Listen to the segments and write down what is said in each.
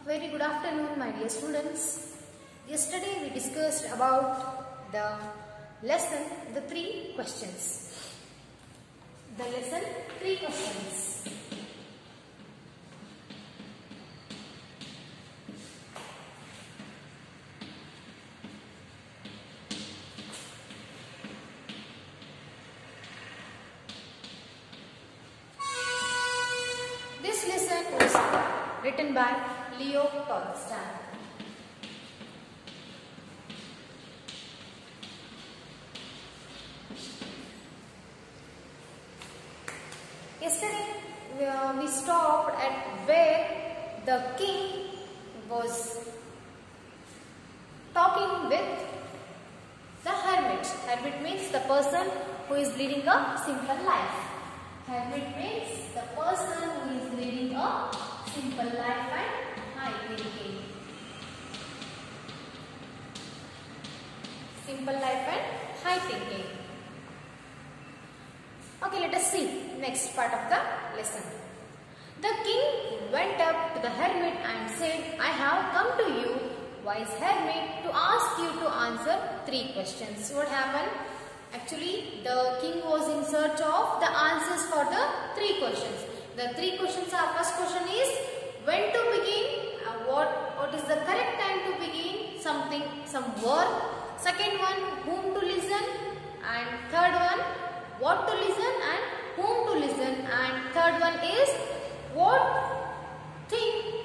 Very good afternoon, my dear students. Yesterday we discussed about the lesson, the 3 questions. The lesson 3 questions. This lesson was written by Leo Tolstoy. Yesterday we stopped at where the king was talking with the hermit. Hermit means the person who is leading a simple life. Hermit means the person who is leading a simple life and high thinking. Simple life and high thinking. Okay, let us see next part of the lesson. The king went up to the hermit and said, I have come to you, wise hermit, to ask you to answer 3 questions. What happened? Actually, the king was in search of the answers for the 3 questions. The 3 questions are, first question is, when to begin, what is the correct time to begin some work. Second one, whom to listen, and third one, what to listen and whom to listen, and third one is what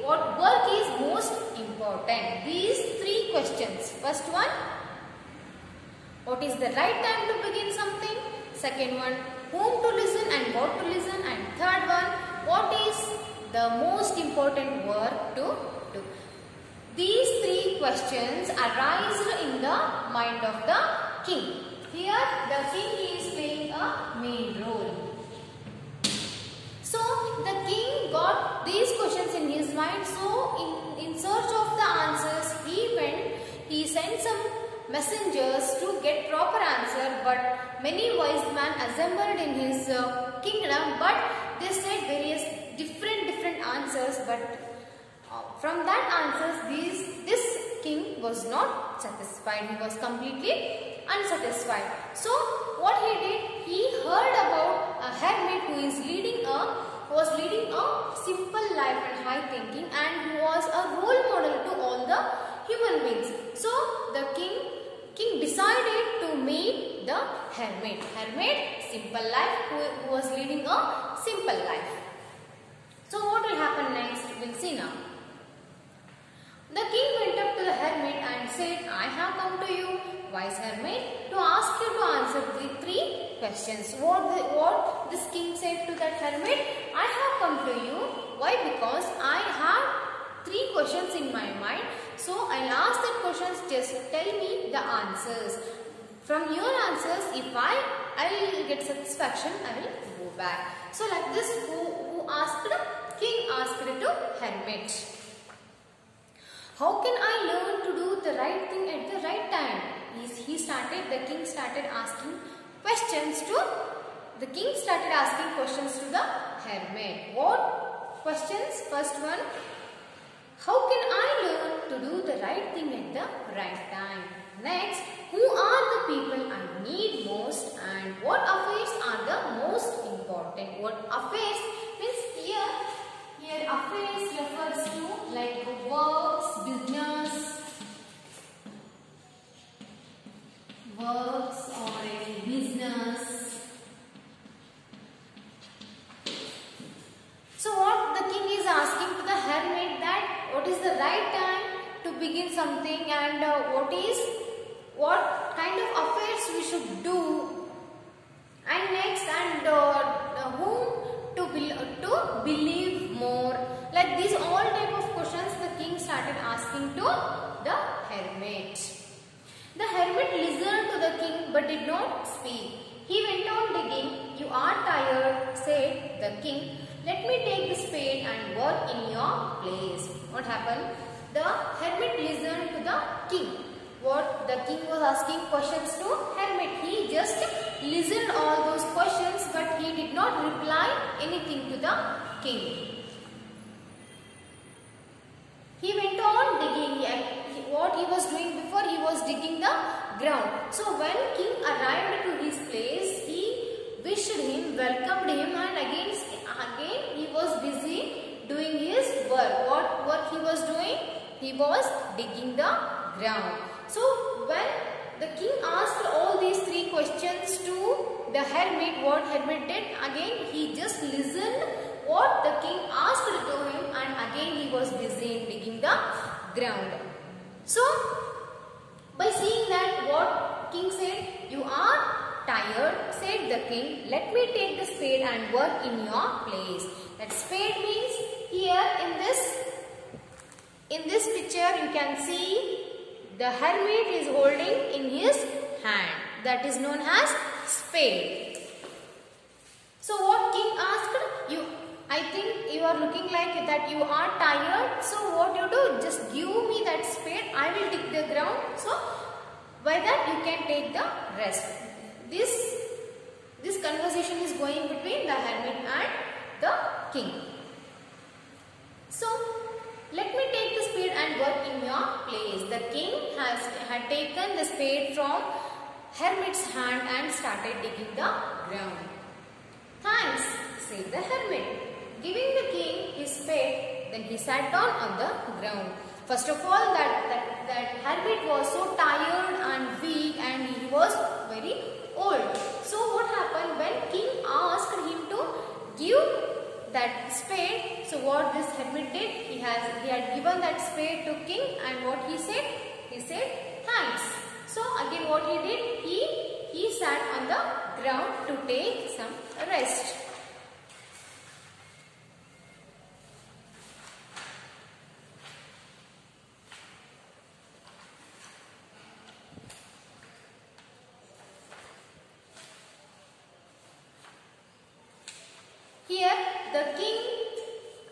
work is most important. These 3 questions. First one, what is the right time to begin something? Second one, whom to listen and what to listen, and third one, what is the most important work to do. These 3 questions arise in the mind of the king. Here the king is playing a main role. So the king got these questions in his mind. So in search of the answers, he sent some messengers to get proper answer, but many wise men assembled in his kingdom, but they said various different answers, but from that answers this king was not satisfied. He was completely unsatisfied. So what he did, he heard about a hermit who was leading a simple life and high thinking, and who was a role model to all the human beings. So the king decided to meet the hermit. Hermit, simple life, who was leading a simple life. So what will happen next? We'll see now. The king went up to the hermit and said, I have come to you, wise hermit, to ask you to answer the 3 questions. What this king said to that hermit? I have come to you. Why? Because I have 3 questions in my mind. So I'll ask that questions, just tell me the answers. From your answers, if I'll get satisfaction, I will go back. So like this, who asked? King asked to hermit. How can I learn to do the right thing at the right time? The king started asking questions to the hermit. What questions? First one, how can I learn to do the right thing at the right time? Next, who are the people I need most, and what affairs are the most important? What affairs means here affairs refers to like works, or any business. So what the king is asking to the hermit, that what is the right time to begin something, and what kind of affairs we should do, and next, and whom to believe more. Like these all type of questions the king started asking to the hermit. The hermit listened to the king but did not speak. He went on digging. You are tired, said the king. Let me take the spade and work in your place. What happened? The hermit listened to the king. What the king was asking questions to hermit. He just listened all those questions, but he did not reply anything to the king. He was digging the ground. So when king arrived to his place, he wished him, welcomed him, and again he was busy doing his work. What work he was doing? He was digging the ground. So when the king asked all these three questions to the hermit, what hermit did? Again he just listened what the king asked to him, and again he was busy in digging the ground. So by seeing that, what king said? You are tired, said the king. Let me take the spade and work in your place. That spade means here in this picture you can see the hermit is holding in his hand. That is known as spade. So what king asked? I think you are looking like that you are tired. So what you do? Just give me that spade. I will dig the ground. So by that you can take the rest. This conversation is going between the hermit and the king. So let me take the spade and work in your place. The king had taken the spade from hermit's hand and started digging the ground. Thanks, said the hermit. Giving the king his spade, then he sat down on the ground. First of all, that hermit was so tired and weak, and he was very old. So what happened when king asked him to give that spade? So what this hermit did? He had given that spade to king, and what he said? He said thanks. So again what he did? He sat on the ground to take some rest. Here the king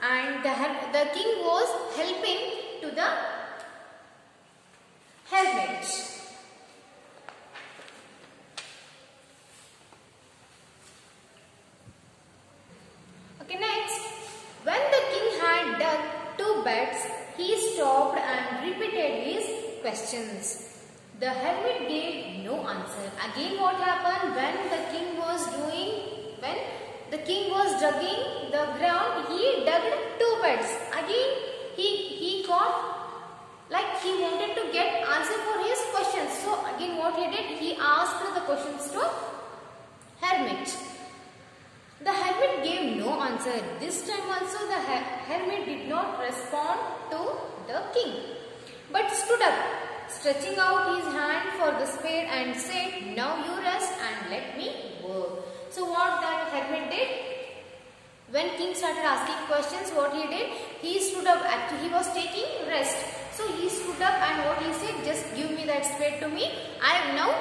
and the king was helping to the hermit. Okay, next, when the king had dug 2 beds, he stopped and repeated his questions. The hermit gave no answer. Again what happened when the king was digging the ground? He dug 2 beds. Again he got, like he wanted to get answer for his questions. So again what he did? He asked the questions to hermit. The hermit gave no answer. This time also the hermit did not respond to the king, but stood up, stretching out his hand for the spade, and said, now you rest and let me work. So what that hermit did? When king started asking questions, what he did? He stood up. Actually, he was taking rest. So he stood up, and what he said? Just give me that spade to me. I have now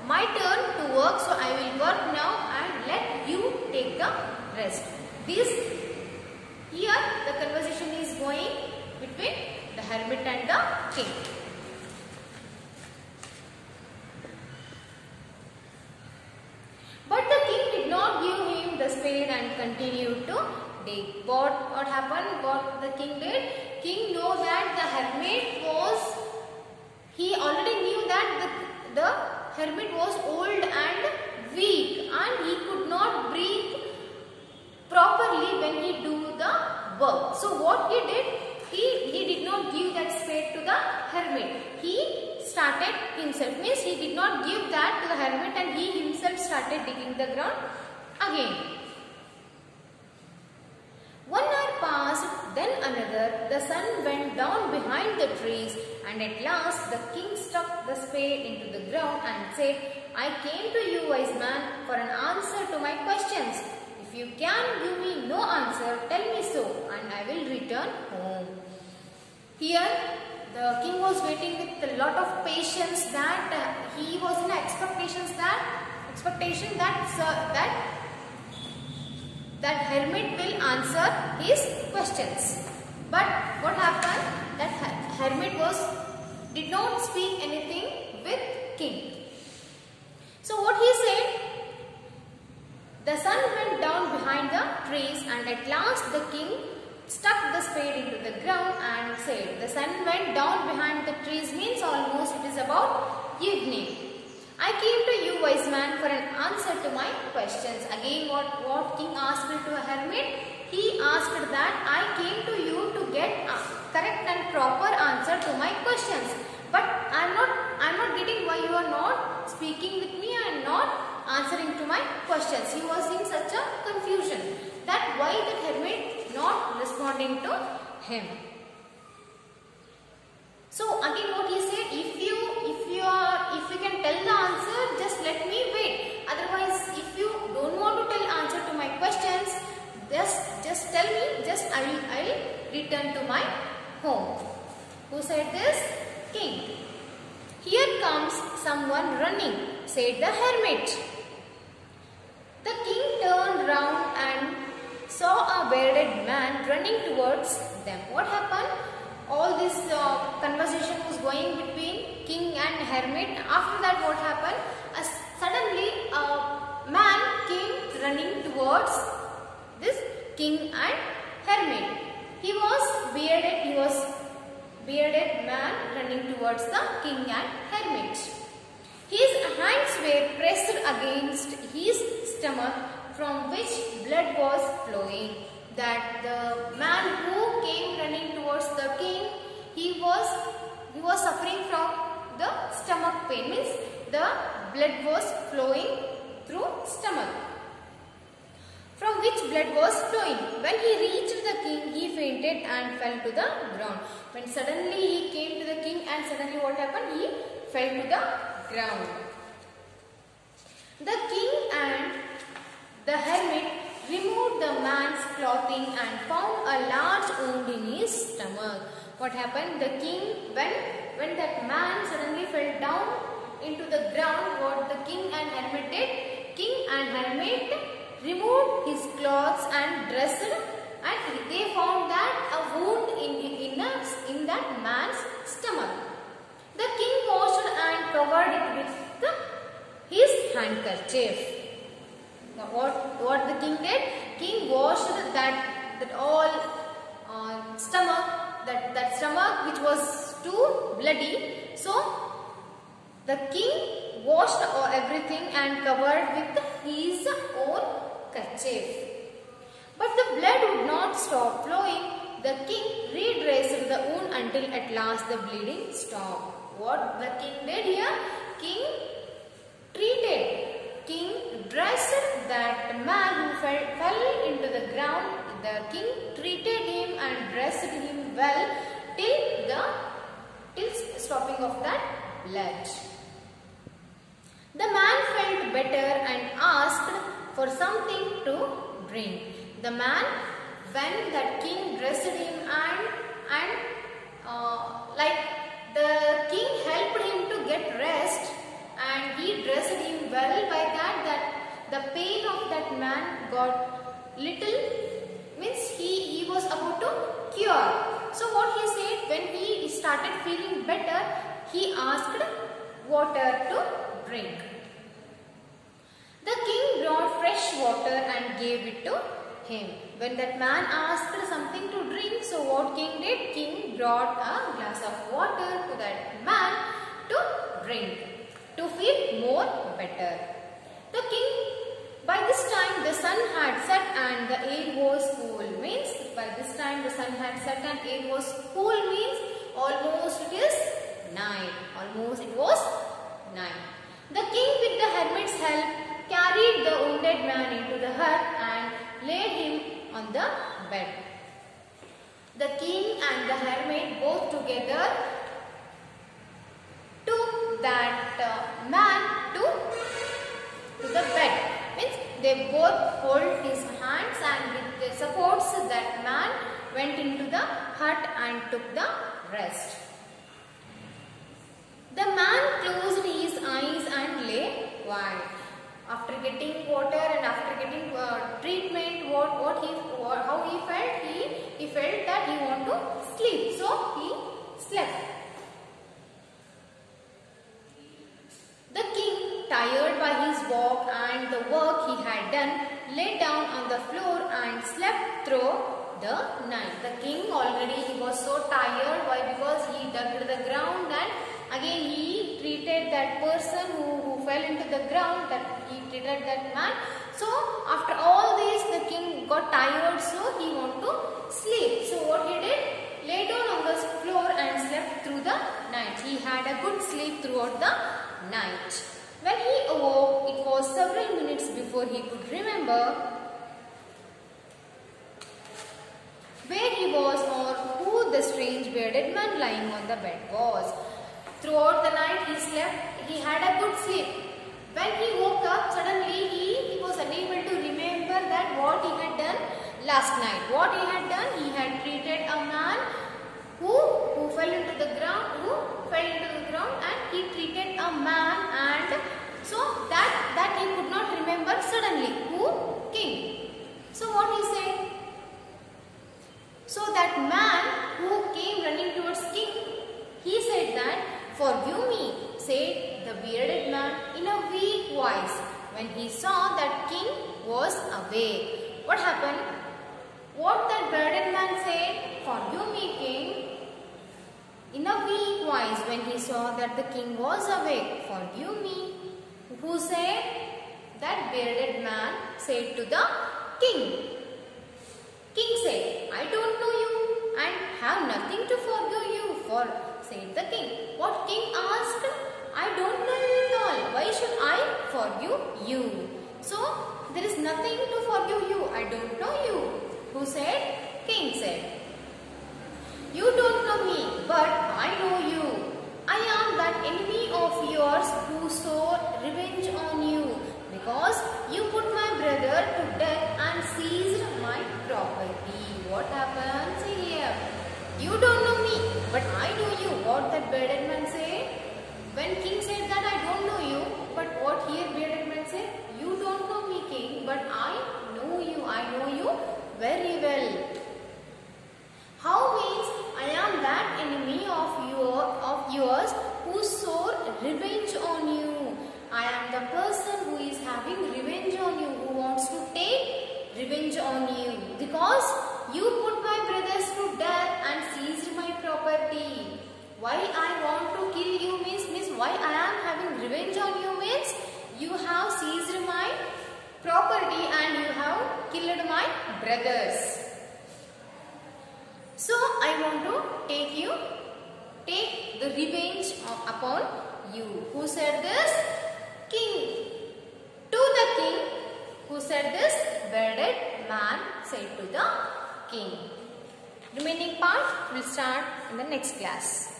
my turn to work. So I will work now and let you take the rest. Here the conversation is going between the hermit and the king. But the king did not give him the spade and continued to dig. What happened? What the king did? King knew that the hermit was, he already knew that the hermit was old and weak, and he could not breathe properly when he do the work. So what he did? He did not give that spade to the hermit. He started himself, means he did not give that to the hermit, and he himself started digging the ground again. 1 hour passed, then another. The sun went down behind the trees, and at last the king stuck the spade into the ground and said, I came to you, wise man, for an answer to my questions. If you can give me no answer, tell me so, and I will return home. Here the king was waiting with a lot of patience, that he was in expectation that hermit will answer his questions. But what happened? That hermit did not speak anything with king. So what he said? The sun went down behind the trees, and at last the king stuck the spade into the ground and said, the sun went down behind the trees means almost it is about evening. I came to you, wise man, for an answer to my questions. Again, what king asked to a hermit? He asked that I came to you to get a correct and proper answer to my questions. But I'm not getting why you are not speaking with me and not answering to my questions. He was in such a confusion that why the hermit not responding to him. So again what he said, if you can tell the answer, just let me wait. Otherwise, if you don't want to tell answer to my questions, just tell me, I will return to my home. Who said this? King. Here comes someone running, said the hermit. The king turned round and saw a bearded man running towards them. What happened? All this conversation was going between king and hermit. After that, what happened? Suddenly a man came running towards this king and hermit. He was bearded man running towards the king and hermit. His hands were pressed against his stomach, from which blood was flowing. That the man who came running towards the king, he was suffering from the stomach pain, means the blood was flowing through stomach, from which blood was flowing. When he reached the king, he fainted and fell to the ground. When suddenly he came to the king, and suddenly what happened? He fell to the ground. The king and the hermit removed the man's clothing and found a large wound in his stomach. What happened? The king, when that man suddenly fell down into the ground, what the king and hermit did? King and hermit removed his clothes and dressed, and they found that a wound in that man's stomach. The king washed and covered it with his handkerchief. What the king did? King washed that all stomach, that stomach which was too bloody. So the king washed everything and covered with his own kerchief. But the blood would not stop flowing. The king redressed the wound until at last the bleeding stopped. What the king did here? King dressed that man who fell into the ground. The king treated him and dressed him well till stopping of that blood. The man felt better and asked for something to drink. The man, when that king dressed him and the king helped him to get rest, and he dressed him well, by that the pain of that man got little, means he was about to cure. So what he said, when he started feeling better, he asked water to drink. The king brought fresh water and gave it to him. When that man asked something to drink, so what king did? King brought a glass of water to that man to drink, to feel more better. The king, by this time the sun had set and the air was cool. Means by this time the sun had set and air was cool, means almost it is night. Almost it was night. The king, with the hermit's help, carried the wounded man into the hut and laid him on the bed. The king and the hermit both together took that man to the bed. Means they both hold his hands, and with the supports that man went into the hut and took the rest. The man closed his eyes and lay quiet. After getting water and after getting treatment, how he felt? He felt that he want to sleep, so he slept. The king, tired by his walk and the work he had done, lay down on the floor and slept through the night. The king already, he was so tired that person who fell into the ground, that he treated that man. So after all this, the king got tired, so he wanted to sleep. So what he did? Lay down on the floor and slept through the night. He had a good sleep throughout the night. When he awoke, it was several minutes before he could remember where he was or who the strange bearded man lying on the bed was. Throughout the night he slept, he had a good sleep. When he woke up, suddenly he was unable to remember that what he had done last night. What he had done, he had treated a man who fell into the ground, and he treated a man, and so that he could not remember suddenly. Who? King. So what he said? So that man who came running towards king, he said that, "Forgive me," said the bearded man in a weak voice when he saw that king was awake. What happened? What that bearded man said? "Forgive me, king," in a weak voice when he saw that the king was awake. "Forgive me." Who said? That bearded man said to the king. King said, "I don't know you and have nothing to forgive you for," said the king. What king asked? "I don't know you at all. Why should I forgive you?" So, there is nothing to forgive you. I don't know you. Who said? King said. "You don't know me, but I know you. I am that enemy of yours who swore revenge on you because you put my brother to death and seized my property." What happens here? You don't know me, but I know you. What that bearded man said? When king said that I don't know you, but what here bearded man said? You don't know me, king, but I know you. I know you very well. How means I am that enemy of yours who swore revenge on you. I am the person who is having revenge on you, who wants to take revenge on you because you put my brothers to death and seized my property. Why I want to kill you means why I am having revenge on you means you have seized my property and you have killed my brothers. So I want to take the revenge upon you. Who said this? King. To the king. Who said this? Bearded man said to the king. Remaining part will start in the next class.